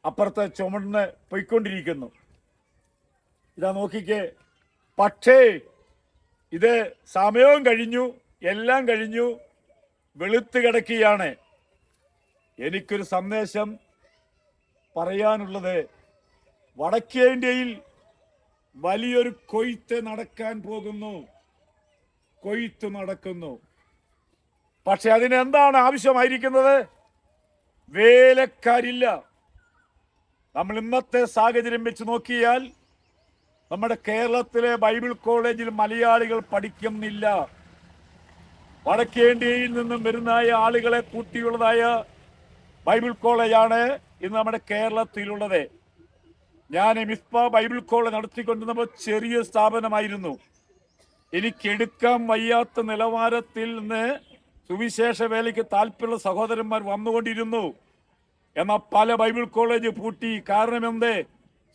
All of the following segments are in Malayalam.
അപ്പുറത്തെ ചുമന്ന് പോയിക്കൊണ്ടിരിക്കുന്നു. ഇതാ നോക്കിക്കേ. പക്ഷേ ഇത് സമയവും കഴിഞ്ഞു, എല്ലാം കഴിഞ്ഞു, വെളുത്ത് കിടക്കുകയാണ്. എനിക്കൊരു സന്ദേശം പറയാനുള്ളത്, വടക്കേ ഇന്ത്യയിൽ വലിയൊരു കൊയ്ത്ത് നടക്കാൻ പോകുന്നു. കൊയ്ത്ത് നടക്കുന്നു. പക്ഷെ അതിനെന്താണ് ആവശ്യമായിരിക്കുന്നത്? വേലക്കാരില്ല. നമ്മൾ ഇന്നത്തെ സാഹചര്യം വെച്ച് നോക്കിയാൽ നമ്മുടെ കേരളത്തിലെ ബൈബിൾ കോളേജിൽ മലയാളികൾ പഠിക്കുന്നില്ല. വടക്കേ ഇന്ത്യയിൽ നിന്നും വരുന്നതായ ആളുകളെ കൂട്ടിയുള്ളതായ ബൈബിൾ കോളേജാണ് ഇന്ന് നമ്മുടെ കേരളത്തിലുള്ളത്. ഞാൻ മിസ്പ ബൈബിൾ കോളേജ് നടത്തിക്കൊണ്ടിരുന്നപ്പോൾ ചെറിയ സ്ഥാപനമായിരുന്നു. എനിക്കെടുക്കാൻ വയ്യാത്ത നിലവാരത്തിൽ നിന്ന് സുവിശേഷ വേലയ്ക്ക് താല്പര്യമുള്ള സഹോദരന്മാർ വന്നുകൊണ്ടിരുന്നു. എന്നാൽ പല ബൈബിൾ കോളേജ് പൂട്ടി. കാരണം എന്ത്?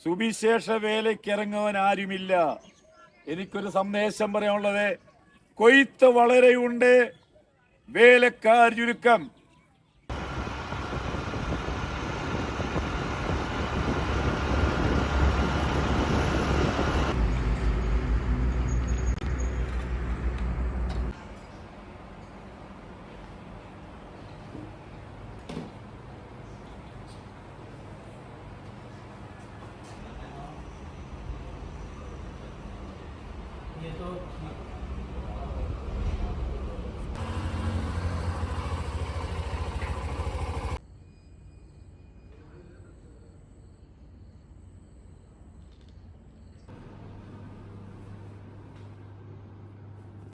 സുവിശേഷ വേലയ്ക്ക് ഇറങ്ങുവാൻ ആരുമില്ല. എനിക്കൊരു സന്ദേശം പറയാനുള്ളത്, കൊയ്ത്ത് വളരെയുണ്ട്, വേലക്കാർ ചുരുക്കം.